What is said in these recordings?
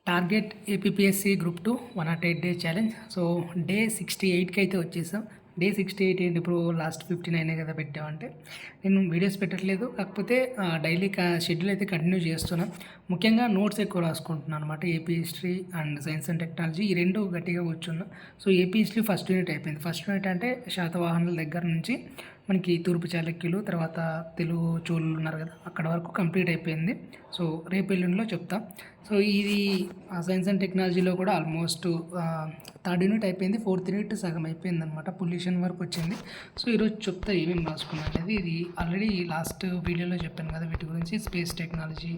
Target APPSC group 2 108 day challenge. So day 68కి అయితే వచ్చేసాం. డే 68 ఏంటి, ఇప్పుడు లాస్ట్ 59 కదా పెట్టామంటే నేను వీడియోస్ పెట్టట్లేదు. కాకపోతే డైలీ షెడ్యూల్ అయితే కంటిన్యూ చేస్తున్నాను. ముఖ్యంగా నోట్స్ ఎక్కువ రాసుకుంటున్నాను అనమాట. AP history and science and technology ఈ రెండు గట్టిగా కూర్చున్నా. So AP history first unit అయిపోయింది. ఫస్ట్ యూనిట్ అంటే శాతవాహనుల దగ్గర నుంచి మనకి తూర్పు చాళుక్యులు, తర్వాత తెలుగు చోళులు ఉన్నారు కదా, అక్కడ వరకు కంప్లీట్ అయిపోయింది. సో రేపు ఎల్లుండిలో చెప్తా. సో ఇది సైన్స్ అండ్ టెక్నాలజీలో కూడా ఆల్మోస్ట్ థర్డ్ యూనిట్ అయిపోయింది. ఫోర్త్ యూనిట్ సగం అయిపోయింది అనమాట. పొల్యూషన్ వరకు వచ్చింది. సో ఈరోజు చెప్తా ఏమేమి రాసుకున్నాను అనేది. ఇది ఆల్రెడీ లాస్ట్ వీడియోలో చెప్పాను కదా వీటి గురించి, స్పేస్ టెక్నాలజీ.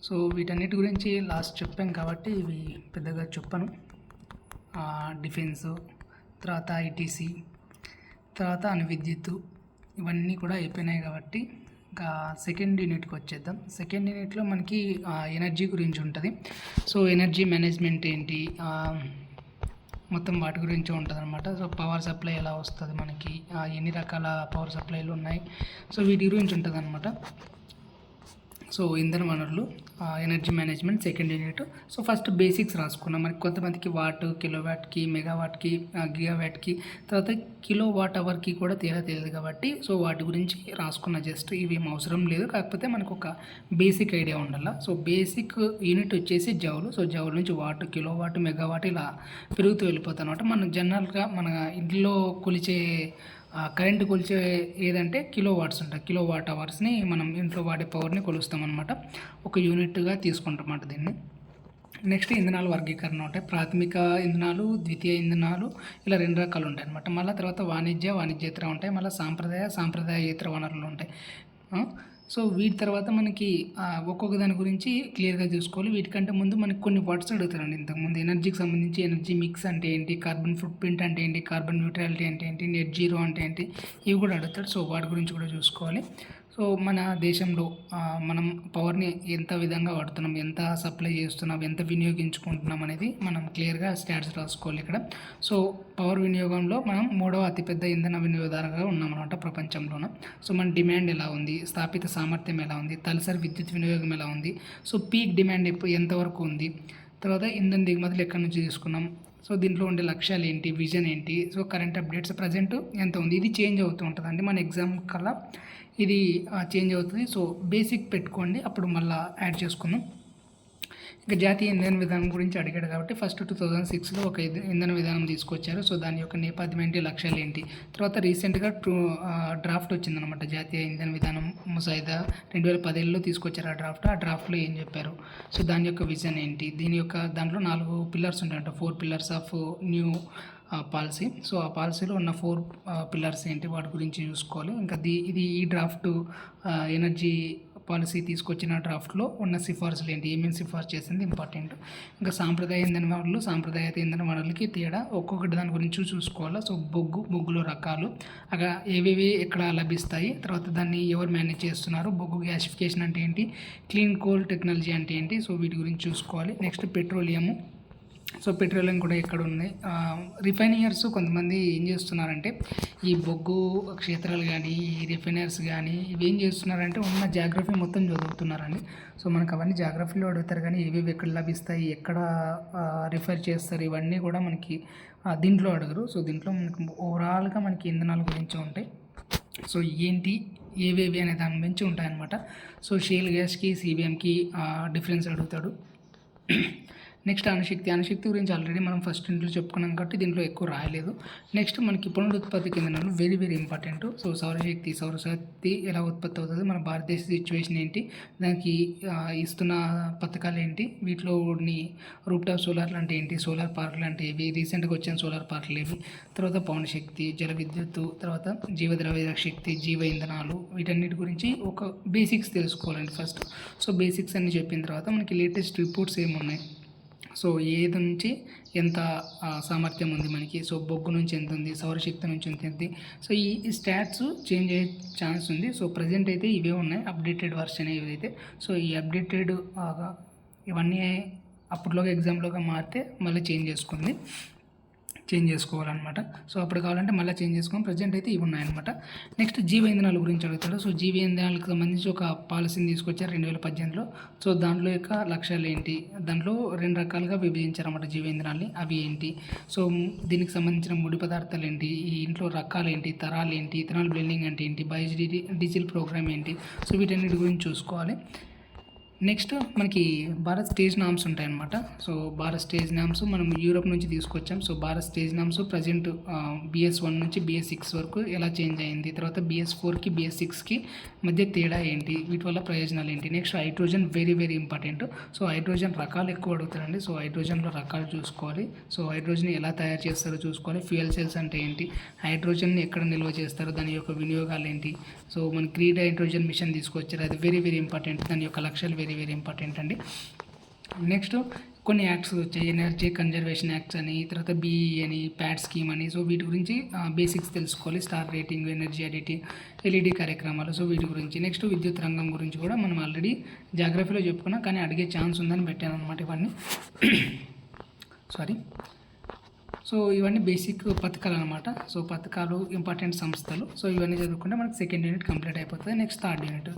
సో వీటన్నిటి గురించి లాస్ట్ చెప్పాను కాబట్టి ఇవి పెద్దగా చెప్పను. డిఫెన్సు, తర్వాత ఐటీసీ, తర్వాత అణువిద్యుత్తు, ఇవన్నీ కూడా అయిపోయినాయి కాబట్టి ఇంకా సెకండ్ యూనిట్కి వచ్చేద్దాం. సెకండ్ యూనిట్లో మనకి ఎనర్జీ గురించి ఉంటుంది. సో ఎనర్జీ మేనేజ్మెంట్ ఏంటి, మొత్తం వాటి గురించి ఉంటుంది అనమాట. సో పవర్ సప్లై ఎలా వస్తుంది మనకి, ఎన్ని రకాల పవర్ సప్లైలు ఉన్నాయి, సో వీటి గురించి ఉంటుంది అనమాట. సో ఇంధన వనరులు, energy management second unit. So first basics రాసుకున్నాం. మనకి కొంతమందికి వాట్, కిలోవాట్కి, మెగావాట్కి, గిగావాట్కి, తర్వాత కిలో వాట్ అవర్కి కూడా తేడా తెలియదు కాబట్టి సో వాటి గురించి రాసుకున్న. జస్ట్ ఇవి ఏం అవసరం లేదు, కాకపోతే మనకు ఒక బేసిక్ ఐడియా ఉండాలి. సో బేసిక్ యూనిట్ వచ్చేసి జౌలు. సో జౌలు నుంచి వాట్, కిలోవాట్, మెగావాట్ ఇలా పెరుగుతూ వెళ్ళిపోతాయి అనమాట. మనం జనరల్గా మన ఇంట్లో కొలిచే కరెంటు కొలిచే ఏదంటే కిలో వాట్స్ ఉంటాయి. కిలో వాట్ అవర్స్ని మనం ఇంట్లో వాడే పవర్ని కొలుస్తాం అనమాట. ఒక యూనిట్గా తీసుకుంటాం అన్నమాట దీన్ని. నెక్స్ట్ ఇంధనాల వర్గీకరణ ఉంటాయి. ప్రాథమిక ఇంధనాలు, ద్వితీయ ఇంధనాలు, ఇలా రెండు రకాలు ఉంటాయి అనమాట. మళ్ళీ తర్వాత వాణిజ్యేతర ఉంటాయి. మళ్ళీ సాంప్రదాయేతర వనరులు ఉంటాయి. సో వీటి తర్వాత మనకి ఒక్కొక్క దాని గురించి క్లియర్గా చూసుకోవాలి. వీటికంటే ముందు మనకి కొన్ని వర్డ్స్ అడుగుతారండి. ఇంతకుముందు ఎనర్జీకి సంబంధించి ఎనర్జీ మిక్స్ అంటే ఏంటి, కార్బన్ ఫుట్ ప్రింట్ అంటే ఏంటి, కార్బన్ న్యూట్రాలిటీ అంటే ఏంటి, నెట్ జీరో అంటే ఏంటి, ఇవి కూడా అడుగుతాడు. సో వాటి గురించి కూడా చూసుకోవాలి. సో మన దేశంలో మనం పవర్ని ఎంత విధంగా వాడుతున్నాం, ఎంత సప్లై చేస్తున్నాం, ఎంత వినియోగించుకుంటున్నాం అనేది మనం క్లియర్గా స్టాట్స్ రాసుకోవాలి ఇక్కడ. సో పవర్ వినియోగంలో మనం 3వ అతిపెద్ద ఇంధన వినియోగదారుగా ఉన్నామన్నమాట ప్రపంచంలోన. సో మన డిమాండ్ ఎలా ఉంది, స్థాపిత సామర్థ్యం ఎలా ఉంది, తలసరి విద్యుత్ వినియోగం ఎలా ఉంది, సో పీక్ డిమాండ్ ఎంతవరకు ఉంది, తర్వాత ఇంధన దిగుమతులు ఎక్కడి నుంచి తీసుకున్నాం, సో దీంట్లో ఉండే లక్ష్యాలు ఏంటి, విజన్ ఏంటి, సో కరెంట్ అప్డేట్స్ ప్రజెంట్ ఎంత ఉంది. ఇది చేంజ్ అవుతూ ఉంటుందండి మన ఎగ్జామ్ కల్లా, ఇది చేంజ్ అవుతుంది. సో బేసిక్ పెట్టుకోండి, అప్పుడు మళ్ళీ యాడ్ చేసుకుందాం. ఇంకా జాతీయ ఇంధన విధానం గురించి అడిగాడు కాబట్టి ఫస్ట్ 2006లో ఒక ఇంధన విధానం తీసుకొచ్చారు. సో దాని యొక్క నేపథ్యం ఏంటి, లక్ష్యాలు ఏంటి. తర్వాత రీసెంట్గా డ్రాఫ్ట్ వచ్చిందనమాట. జాతీయ ఇంధన విధానం ముసాయిదా 2017లో తీసుకొచ్చారు ఆ డ్రాఫ్ట్లో ఏం చెప్పారు, సో దాని యొక్క విజన్ ఏంటి, దాంట్లో 4 పిల్లర్స్ ఉంటాయంట. 4 pillars of new policy. So ఆ పాలసీలో ఉన్న 4 పిల్లర్స్ ఏంటి, వాటి గురించి చూసుకోవాలి. ఇంకా ఈ డ్రాఫ్ట్ ఎనర్జీ పాలసీ తీసుకొచ్చిన డ్రాఫ్ట్లో ఉన్న సిఫార్సులు ఏంటి, ఏమేమి సిఫార్సు చేసింది ఇంపార్టెంట్. ఇంకా సాంప్రదాయ ఇంధన వనరులు, సాంప్రదాయేతర ఇంధన వనరులకి తేడా, ఒక్కొక్కటి దాని గురించి చూసుకోవాలి. సో బొగ్గులో రకాలు, అక్కడ ఏవేవి ఎక్కడ లభిస్తాయి, తర్వాత దాన్ని ఎవరు మేనేజ్ చేస్తున్నారు, బొగ్గు గ్యాసిఫికేషన్ అంటే ఏంటి, క్లీన్ కోల్ టెక్నాలజీ అంటే ఏంటి, సో వీటి గురించి చూసుకోవాలి. Next petroleum. సో పెట్రోలియం కూడా ఎక్కడ ఉన్నాయి. రిఫైనర్స్ కొంతమంది ఏం చేస్తున్నారంటే ఈ బొగ్గు క్షేత్రాలు కానీ, ఈ రిఫైనర్స్ కానీ ఇవి ఏం చేస్తున్నారంటే ఉన్న జాగ్రఫీ మొత్తం చదువుతున్నారండి. సో మనకు అవన్నీ జాగ్రఫీలో అడుగుతారు, కానీ ఏవేవి ఎక్కడ లభిస్తాయి, ఎక్కడ రిఫైర్ చేస్తారు, ఇవన్నీ కూడా మనకి దీంట్లో అడగరు. సో దీంట్లో మనకి ఓవరాల్గా మనకి ఇంధనాల గురించి ఉంటాయి. సో ఏంటి, ఏవేవి అనే దాని గురించి ఉంటాయన్నమాట. సో షేల్ గ్యాస్కి, సిబిఎంకి డిఫరెన్స్ అడుగుతాడు. నెక్స్ట్ అణుశక్తి గురించి ఆల్రెడీ మనం ఫస్ట్ ఇంట్లో చెప్పుకున్నాం కాబట్టి దీంట్లో ఎక్కువ రాయలేదు. నెక్స్ట్ మనకి పునరుత్పత్తి ఇంధనాలు వెరీ వెరీ ఇంపార్టెంట్. సో సౌరశక్తి ఎలా ఉత్పత్తి అవుతుంది, మన భారతదేశ సిచ్యువేషన్ ఏంటి, దానికి ఇస్తున్న పథకాలు ఏంటి, వీటిలో రూఫ్టాప్ సోలార్లు అంటే ఏంటి, సోలార్ పార్కులు అంటే ఏవి, రీసెంట్గా వచ్చిన సోలార్ పార్కులు ఏవి, తర్వాత పవనశక్తి, జల విద్యుత్తు, తర్వాత జీవద్రవ్య శక్తి, జీవ ఇంధనాలు, వీటన్నిటి గురించి ఒక బేసిక్స్ తెలుసుకోవాలండి ఫస్ట్. సో బేసిక్స్ అన్ని చెప్పిన తర్వాత మనకి లేటెస్ట్ రిపోర్ట్స్ ఏమున్నాయి, సో ఏది నుంచి ఎంత సామర్థ్యం ఉంది మనకి, సో బొగ్గు నుంచి ఎంత ఉంది, సౌరశక్తి నుంచి ఎంత ఉంది, సో ఈ స్టాట్స్ చేంజ్ అయ్యే ఛాన్స్ ఉంది. సో ప్రజెంట్ అయితే ఇవే ఉన్నాయి, అప్డేటెడ్ వర్షన్ ఇవైతే. సో ఈ అప్డేటెడ్ ఇవన్నీ అప్పట్లోగా ఎగ్జామ్లోగా మారితే మళ్ళీ చేంజ్ చేసుకుంది. చేంజ్ చేసుకోవాలన్నమాట. సో అప్పుడు కావాలంటే మళ్ళీ చేంజ్ చేసుకొని ప్రజెంట్ అయితే ఇవి ఉన్నాయన్నమాట. నెక్స్ట్ జీవ ఇంధనాల గురించి అడుగుతాడు. సో జీవ ఇంధనాలకు సంబంధించి ఒక పాలసీని తీసుకొచ్చారు 2018లో. సో దాంట్లో యొక్క లక్ష్యాలు ఏంటి, దాంట్లో 2 రకాలుగా విభజించారన్నమాట జీవ ఇంధనాల్ని. అవి ఏంటి, సో దీనికి సంబంధించిన ముడి పదార్థాలు ఏంటి, ఈ ఇంట్లో రకాలు ఏంటి, తరాలు ఏంటి, ఇథనాల్ బ్లెండింగ్ అంటే ఏంటి, డీజిల్ ప్రోగ్రామ్ ఏంటి, సో వీటన్నిటి గురించి చూసుకోవాలి. నెక్స్ట్ మనకి భారత్ స్టేజ్ నామ్స్ ఉంటాయన్నమాట. సో భారత్ స్టేజ్ నామ్స్ మనం యూరోప్ నుంచి తీసుకొచ్చాం. So Bharat stage norms present BS1 నుంచి BS6 వరకు ఎలా చేంజ్ అయింది, తర్వాత BS4కి BS6కి మధ్య తేడా ఏంటి, వీటి వల్ల ప్రయోజనాలు ఏంటి. Next hydrogen very very important. So hydrogen రకాలు ఎక్కువ అడుగుతారండి. సో హైడ్రోజన్లో రకాలు చూసుకోవాలి. సో హైడ్రోజన్ ఎలా తయారు చేస్తారో చూసుకోవాలి. ఫ్యూయల్ సెల్స్ అంటే ఏంటి, హైడ్రోజన్ని ఎక్కడ నిల్వ చేస్తారు, దాని యొక్క వినియోగాలు ఏంటి. సో మన గ్రీన్ హైడ్రోజన్ మిషన్ తీసుకొచ్చారు, అది వెరీ వెరీ ఇంపార్టెంట్. దాని యొక్క లక్ష్యాలు వెరీ వెరీ ఇంపార్టెంట్ అండి. నెక్స్ట్ కొన్ని యాక్ట్స్ వచ్చాయి, ఎనర్జీ కన్జర్వేషన్ యాక్ట్స్ అని, తర్వాత BE అని, ప్యాడ్ స్కీమ్ అని. సో వీటి గురించి బేసిక్స్ తెలుసుకోవాలి. Star rating, energy editing, LED కార్యక్రమాలు, సో వీటి గురించి. నెక్స్ట్ విద్యుత్ రంగం గురించి కూడా మనం ఆల్రెడీ జాగ్రఫీలో చెప్పుకున్నాం, కానీ అడిగే ఛాన్స్ ఉందని పెట్టాను అనమాట ఇవన్నీ. సారీ. సో ఇవన్నీ బేసిక్ పథకాలు అనమాట. సో పథకాలు ఇంపార్టెంట్ సంస్థలు. సో ఇవన్నీ చదువుకుంటే మనకి సెకండ్ యూనిట్ కంప్లీట్ అయిపోతుంది. నెక్స్ట్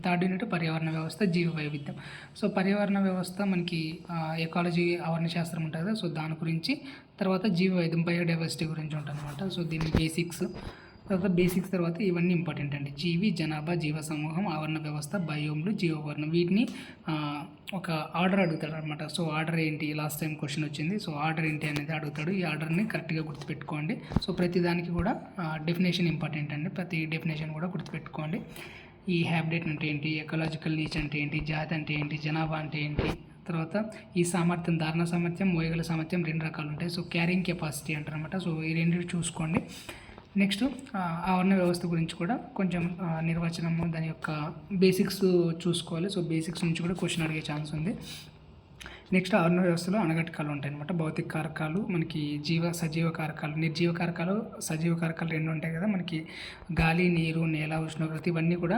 థర్డ్ యూనిట్ పర్యావరణ వ్యవస్థ, జీవ వైవిధ్యం. సో పర్యావరణ వ్యవస్థ మనకి ఎకాలజీ ఆవరణ శాస్త్రం ఉంటుంది కదా, సో దాని గురించి. తర్వాత జీవ వైవిధ్యం, బయోడైవర్సిటీ గురించి ఉంటుంది అనమాట. సో దీని బేసిక్స్ తర్వాత ఇవన్నీ ఇంపార్టెంట్ అండి. జీవి, జనాభా, జీవ సమూహం, ఆవరణ వ్యవస్థ, బయోమ్లు, జీవవర్ణం. వీటిని ఒక ఆర్డర్ అడుగుతాడు అనమాట. సో ఆర్డర్ ఏంటి, లాస్ట్ టైం క్వశ్చన్ వచ్చింది. సో ఆర్డర్ ఏంటి అనేది అడుగుతాడు. ఈ ఆర్డర్ని కరెక్ట్గా గుర్తుపెట్టుకోండి. సో ప్రతి దానికి కూడా డెఫినేషన్ ఇంపార్టెంట్ అండి. ప్రతి డెఫినేషన్ కూడా గుర్తుపెట్టుకోండి. ఈ హ్యాబిటేట్ అంటే ఏంటి, ఎకలాజికల్ నీచ్ అంటే ఏంటి, జాతి అంటే ఏంటి, జనాభా అంటే ఏంటి, తర్వాత ఈ సామర్థ్యం, ధారణ సామర్థ్యం, మోయగల సామర్థ్యం 2 రకాలు ఉంటాయి. సో క్యారింగ్ కెపాసిటీ అంటారు అనమాట. సో ఈ 2 చూసుకోండి. నెక్స్ట్ ఆవరణ వ్యవస్థ గురించి కూడా కొంచెం నిర్వచనము, దాని యొక్క బేసిక్స్ చూసుకోవాలి. సో బేసిక్స్ నుంచి కూడా క్వశ్చన్ అడిగే ఛాన్స్ ఉంది. నెక్స్ట్ ఆవరణ వ్యవస్థలో అణగటకాలు ఉంటాయి అనమాట. భౌతిక కారకాలు, మనకి సజీవ కారకాలు, నిర్జీవ కారకాలు, సజీవ కారకాలు 2 ఉంటాయి కదా మనకి. గాలి, నీరు, నేల, ఉష్ణోగ్రత ఇవన్నీ కూడా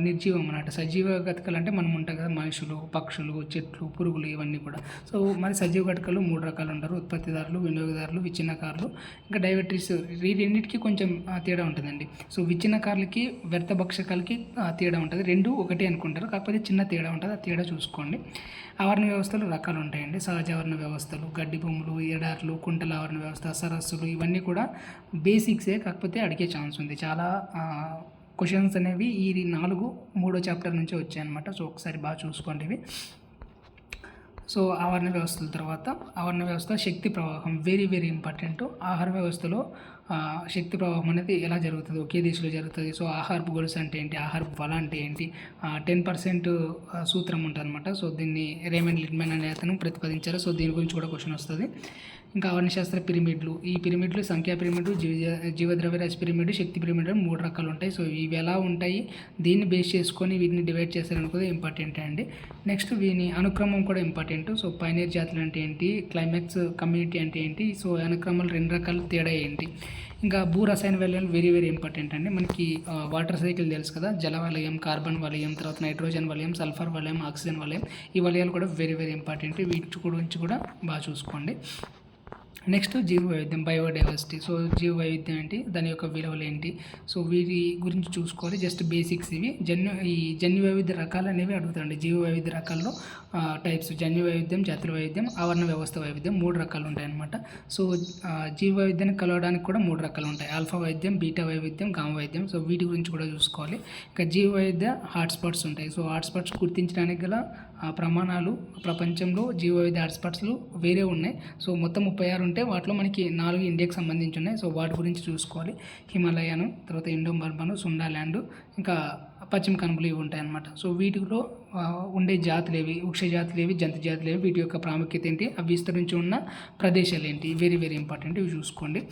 నిర్జీవం అన్నమాట. సజీవ ఘటకాలు అంటే మనం ఉంటాయి కదా, మనుషులు, పక్షులు, చెట్లు, పురుగులు, ఇవన్నీ కూడా. సో మరి సజీవ ఘటకాలు 3 రకాలు ఉంటారు. ఉత్పత్తిదారులు, వినియోగదారులు, విచ్ఛిన్నకారులు, ఇంకా డైవర్టరీస్. ఈ రెండింటికి కొంచెం తేడా ఉంటుందండి. సో విచ్ఛిన్నకారులకి, వ్యర్థ భక్షకాలకి తేడా ఉంటుంది. 2 ఒకటే అనుకుంటారు, కాకపోతే చిన్న తేడా ఉంటుంది. ఆ తేడా చూసుకోండి. ఆవరణ వ్యవస్థలు రకాలు ఉంటాయండి. సహజ ఆవరణ వ్యవస్థలు, గడ్డి భూములు, ఎడార్లు, కుంటల ఆవరణ వ్యవస్థ, సరస్సులు, ఇవన్నీ కూడా బేసిక్సే, కాకపోతే అడిగే ఛాన్స్ ఉంది. చాలా క్వశ్చన్స్ అనేవి ఈ 3వ చాప్టర్ నుంచి వచ్చాయన్నమాట. సో ఒకసారి బాగా చూసుకోండి ఇవి. సో ఆవరణ వ్యవస్థల తర్వాత ఆవరణ వ్యవస్థ శక్తి ప్రవాహం వెరీ వెరీ ఇంపార్టెంట్. ఆహార వ్యవస్థలో శక్తి ప్రవాహం అనేది ఎలా జరుగుతుంది, ఒకే దిశలో జరుగుతుంది. సో ఆహారపు గొలుసు అంటే ఏంటి, ఆహారపు వల అంటే ఏంటి, 10% సూత్రం ఉంటుంది అనమాట. సో దీన్ని రేమండ్ లిట్మెన్ అనే అతను ప్రతిపాదించారు. సో దీని గురించి కూడా క్వశ్చన్ వస్తుంది. ఇంకా ఆవరణ శాస్త్ర పిరమిడ్లు, ఈ పిరమిడ్లు సంఖ్యా పిరమిడ్, జీవద్రవ్యరాశి పిరమిడ్, శక్తి పిరమిడ్ అని 3 రకాలు ఉంటాయి. సో ఇవి ఎలా ఉంటాయి, దీన్ని బేస్ చేసుకొని వీటిని డివైడ్ చేశారనుకో ఇంపార్టెంట్ అండి. నెక్స్ట్ వీని అనుక్రమం కూడా ఇంపార్టెంట్. సో పైనీర్ జాతులు అంటే ఏంటి, క్లైమాక్స్ కమ్యూనిటీ అంటే ఏంటి, సో అనుక్రమాలు 2 రకాల తేడా ఏంటి. ఇంకా భూ రసాయన వలయాలు వెరీ వెరీ ఇంపార్టెంట్ అండి. మనకి వాటర్ సైకిల్ తెలుసు కదా, జల వలయం, కార్బన్ వలయం, తర్వాత నైట్రోజన్ వలయం, సల్ఫర్ వలయం, ఆక్సిజన్ వలయం. ఈ వలయాలు కూడా వెరీ వెరీ ఇంపార్టెంట్. వీటి గురించి కూడా బాగా చూసుకోండి. నెక్స్ట్ జీవ వైవిధ్యం, బయోడైవర్సిటీ. సో జీవ వైవిధ్యం ఏంటి, దాని యొక్క విలువలు ఏంటి, సో వీటి గురించి చూసుకోవాలి. జస్ట్ బేసిక్స్ ఇవి. జన్యు వైవిధ్య రకాలు అనేవి అడుగుతాయండి. జీవ వైవిధ్య రకాల్లో టైప్స్ జన్యు వైవిధ్యం, జాతుల వైవిధ్యం, ఆవరణ వ్యవస్థ వైవిధ్యం 3 రకాలు ఉంటాయన్నమాట. సో జీవ వైవిధ్యాన్ని కలవడానికి కూడా 3 రకాలు ఉంటాయి. ఆల్ఫా వైవిధ్యం, బీటా వైవిధ్యం, గామా వైవిధ్యం. సో వీటి గురించి కూడా చూసుకోవాలి. ఇంకా జీవ వైవిధ్య హాట్స్పాట్స్ ఉంటాయి. సో హాట్స్పాట్స్ గుర్తించడానికి గల ప్రమాణాలు ప్రపంచంలో జీవ వైవిధ్య హాట్స్పాట్స్లు వేరే ఉన్నాయి. సో మొత్తం 36 ఉంటే వాటిలో మనకి 4 ఇండియాకి సంబంధించి ఉన్నాయి. సో వాటి గురించి చూసుకోవాలి. హిమాలయాను, తర్వాత ఇండో బర్మను, సుండాల్యాండ్, ఇంకా పశ్చిమ కనుమలు ఇవి ఉంటాయన్నమాట. సో వీటిలో ఉండే జాతులేవి, వృక్ష జాతులేవి, జంతు జాతులేవి, వీటి యొక్క ప్రాముఖ్యత ఏంటి, అవి విస్తరించి ఉన్న ప్రదేశాలు ఏంటి, వెరీ వెరీ ఇంపార్టెంట్. ఇవి చూసుకోండి.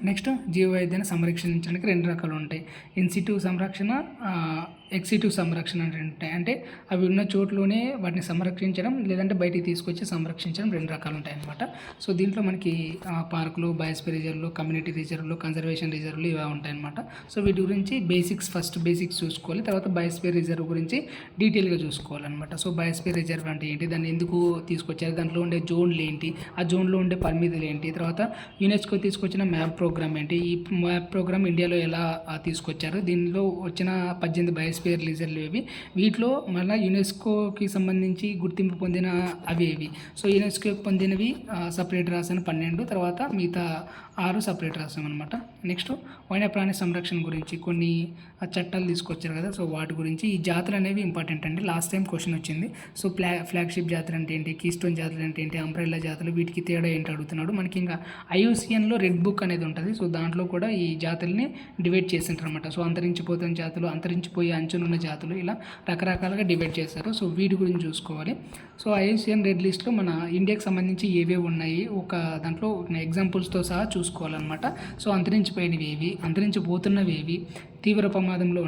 నెక్స్ట్ జీవ వైవిధ్యాన్ని సంరక్షించడానికి 2 రకాలు ఉంటాయి. ఇన్సిట్యూ సంరక్షణ, ఎక్సిటివ్ సంరక్షణ అంటే అవి ఉన్న చోట్లోనే వాటిని సంరక్షించడం, లేదంటే బయటికి తీసుకొచ్చి సంరక్షించడం 2 రకాలు ఉంటాయన్నమాట. సో దీంట్లో మనకి పార్కులు, బయోస్ఫియర్ రిజర్వ్లు, కమ్యూనిటీ రిజర్వ్లు, కన్జర్వేషన్ రిజర్వ్లు ఇవే ఉంటాయన్నమాట. సో వీటి గురించి ఫస్ట్ బేసిక్స్ చూసుకోవాలి. తర్వాత బయోస్ఫియర్ రిజర్వ్ గురించి డీటెయిల్గా చూసుకోవాలన్నమాట. సో బయోస్ఫియర్ రిజర్వ్ అంటే ఏంటి, దాన్ని ఎందుకు తీసుకొచ్చారు, దాంట్లో ఉండే జోన్లు ఏంటి, ఆ జోన్లో ఉండే పరిమితులు ఏంటి, తర్వాత యునెస్కో తీసుకొచ్చిన మ్యాప్ ప్రోగ్రామ్ ఏంటి, ఈ మ్యాప్ ప్రోగ్రామ్ ఇండియాలో ఎలా తీసుకొచ్చారు, దీనిలో వచ్చిన 18 బయోస్ఫియర్ రిజర్వ్లు ఏవి, వీటిలో మళ్ళీ యునెస్కోకి సంబంధించి గుర్తింపు పొందిన అవి ఏవి. సో యునెస్కోకి పొందినవి సపరేట్ రాసాను 12, తర్వాత మిగతా 6 సపరేట్ రాసాం అనమాట. నెక్స్ట్ వన్యప్రాణి సంరక్షణ గురించి కొన్ని చట్టాలు తీసుకొచ్చారు కదా, సో వాటి గురించి. ఈ జాతులు అనేవి ఇంపార్టెంట్ అండి, లాస్ట్ టైం క్వశ్చన్ వచ్చింది. సో ఫ్లాగ్షిప్ జాతులు అంటే ఏంటి, కీస్టోన్ జాతులు అంటే ఏంటి, అంబ్రెల్లా జాతులు, వీటికి తేడా ఏంటి అడుగుతున్నాడు. మనకి ఇంకా IUCNలో రెడ్ బుక్ అనేది ఉంటుంది. సో దాంట్లో కూడా ఈ జాతుల్ని డివైడ్ చేసింటారు అనమాట. సో అంతరించిపోతున్న జాతులు, అంతరించిపోయే అంచునున్న జాతులు, ఇలా రకరకాలుగా డివైడ్ చేశారు. సో వీటి గురించి చూసుకోవాలి. సో IUCN రెడ్ లిస్ట్లో మన ఇండియాకి సంబంధించి ఏవేవి ఉన్నాయి ఒక దాంట్లో ఎగ్జాంపుల్స్తో సహా చూసుకోవాలన్నమాట. సో అంతరించిపోయినవి ఏవి, అంతరించిపోతున్నవి ఏవి, తీవ్ర ప్రమాదంలో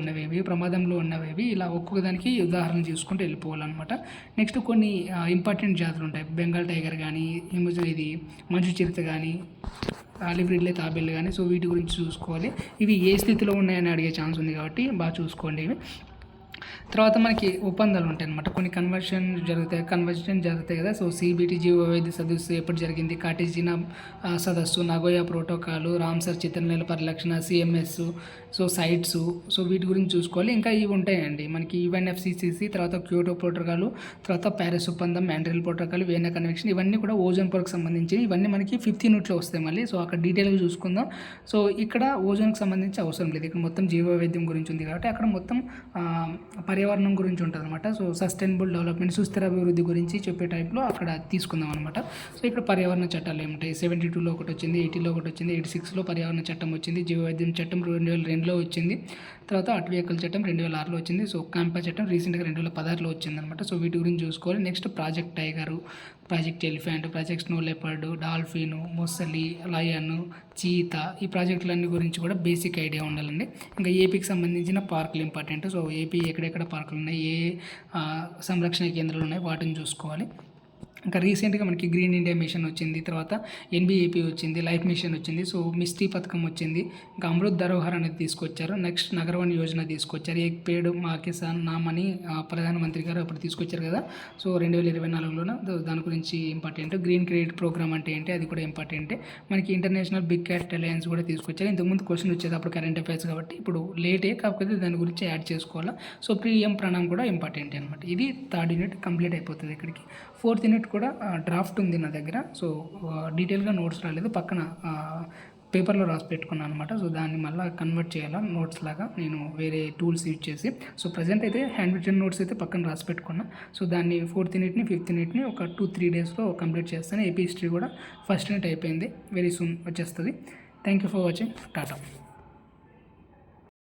ఉన్నవేవి, ఇలా ఒక్కొక్క దానికి ఉదాహరణ చూసుకుంటూ వెళ్ళిపోవాలన్నమాట. నెక్స్ట్ కొన్ని ఇంపార్టెంట్ జాతులు ఉంటాయి. బెంగాల్ టైగర్ కానీ, ఇది మంచు చిరుత కానీ, ఆలివ్ రిడ్లే తాబేళ్ళు కానీ. సో వీటి గురించి చూసుకోవాలి. ఇవి ఏ స్థితిలో ఉన్నాయని అడిగే ఛాన్స్ ఉంది కాబట్టి బాగా చూసుకోండి ఇవి. తర్వాత మనకి ఒప్పందాలు ఉంటాయి అనమాట. కొన్ని కన్వర్షన్ జరుగుతాయి కదా. సో CBT జీవవైవిధ్య సదస్సు ఎప్పుడు జరిగింది, కార్టేజినా సదస్సు, నగోయా ప్రోటోకాలు, రామ్సర్ చిత్రనేల పరిరక్షణ, CMS, సో సైట్స్, సో వీటి గురించి చూసుకోవాలి. ఇంకా ఇవి ఉంటాయండి మనకి UNFCCC, తర్వాత క్యోటో ప్రోటోకాల్, తర్వాత ప్యారిస్ ఒప్పందం, మాంట్రియల్ ప్రోటోకాల్, వియన్నా కన్వెన్షన్, ఇవన్నీ కూడా ఓజోన్ పొరకు సంబంధించి. ఇవన్నీ మనకి 5th యూనిట్లో వస్తాయి మళ్ళీ. సో అక్కడ డీటెయిల్గా చూసుకుందాం. సో ఇక్కడ ఓజోన్కి సంబంధించి అవసరం లేదు, ఇక్కడ మొత్తం జీవవైవిధ్యం గురించి ఉంది కాబట్టి అక్కడ మొత్తం పర్యావరణం గురించి ఉంటుంది అనమాట. సో సస్టైనబుల్ డెవలప్మెంట్, సుస్థిర అభివృద్ధి గురించి చెప్పే టైప్లో అక్కడ తీసుకుందాం అనమాట. సో ఇక్కడ పర్యావరణ చట్టాలు ఏముంటాయి, 72లో ఒకటి వచ్చింది, 80లో ఒకటి వచ్చింది, 86లో పర్యావరణ చట్టం వచ్చింది, జీవవైవిధ్యం చట్టం 2002లో వచ్చింది, తర్వాత అటవీ హక్కుల చట్టం 2006లో వచ్చింది. సో క్యాంపా చట్టం రీసెంట్గా 2016లో వచ్చింది అనమాట. సో వీటి గురించి చూసుకోవాలి. Next project tiger, project elephant, project snow leopard, dolphin, మొసలి, లయన్, చీతా, ఈ ప్రాజెక్టులన్నీ గురించి కూడా బేసిక్ ఐడియా ఉండాలండి. ఇంకా ఏపీకి సంబంధించిన పార్కులు ఇంపార్టెంట్. సో ఏపీ ఎక్కడెక్కడ పార్కులు ఉన్నాయి, ఏ సంరక్షణ కేంద్రాలు ఉన్నాయి, వాటిని చూసుకోవాలి. ఇంకా రీసెంట్గా మనకి గ్రీన్ ఇండియా మిషన్ వచ్చింది, తర్వాత NBAP వచ్చింది, లైఫ్ మిషన్ వచ్చింది, సో మిస్టీ పథకం వచ్చింది, ఇంకా అమృత్ ధరోహర్ అనేది తీసుకొచ్చారు. నెక్స్ట్ నగరవన్ యోజన తీసుకొచ్చారు, ఏక్ పేడ్ మా కిసాన్ నామ్ అని ప్రధానమంత్రి గారు అప్పుడు తీసుకొచ్చారు కదా. సో 2024లోన దాని గురించి ఇంపార్టెంట్. గ్రీన్ క్రెడిట్ ప్రోగ్రామ్ అంటే ఏంటి, అది కూడా ఇంపార్టెంటే. మనకి ఇంటర్నేషనల్ బిగ్ క్యాట్ అలయన్స్ కూడా తీసుకొచ్చారు. ఇంతకుముందు క్వశ్చన్ వచ్చేది అప్పుడు కరెంట్ అఫైర్స్ కాబట్టి, ఇప్పుడు లేటే కాకపోతే దాని గురించి యాడ్ చేసుకోవాలా. సో PM ప్రణామ్ కూడా ఇంపార్టెంట్ అనమాట. ఇది 3rd యూనిట్ కంప్లీట్ అయిపోతుంది. ఇక్కడికి 4th యూనిట్ కూడా డ్రాఫ్ట్ ఉంది నా దగ్గర. సో డీటెయిల్గా నోట్స్ రాలేదు, పక్కన పేపర్లో రాసి పెట్టుకున్నాను అనమాట. సో దాన్ని మళ్ళీ కన్వర్ట్ చేయాలా నోట్స్ లాగా నేను వేరే టూల్స్ యూజ్ చేసి. సో ప్రజెంట్ అయితే హ్యాండ్ రిటన్ నోట్స్ అయితే పక్కన రాసి పెట్టుకున్నా. సో దాన్ని 4th యూనిట్ని 5th యూనిట్ని ఒక 2-3 డేస్లో కంప్లీట్ చేస్తాను. AP హిస్టరీ కూడా ఫస్ట్ యూనిట్ అయిపోయింది, వెరీ సూన్ వచ్చేస్తుంది. Thank you for watching. Tata.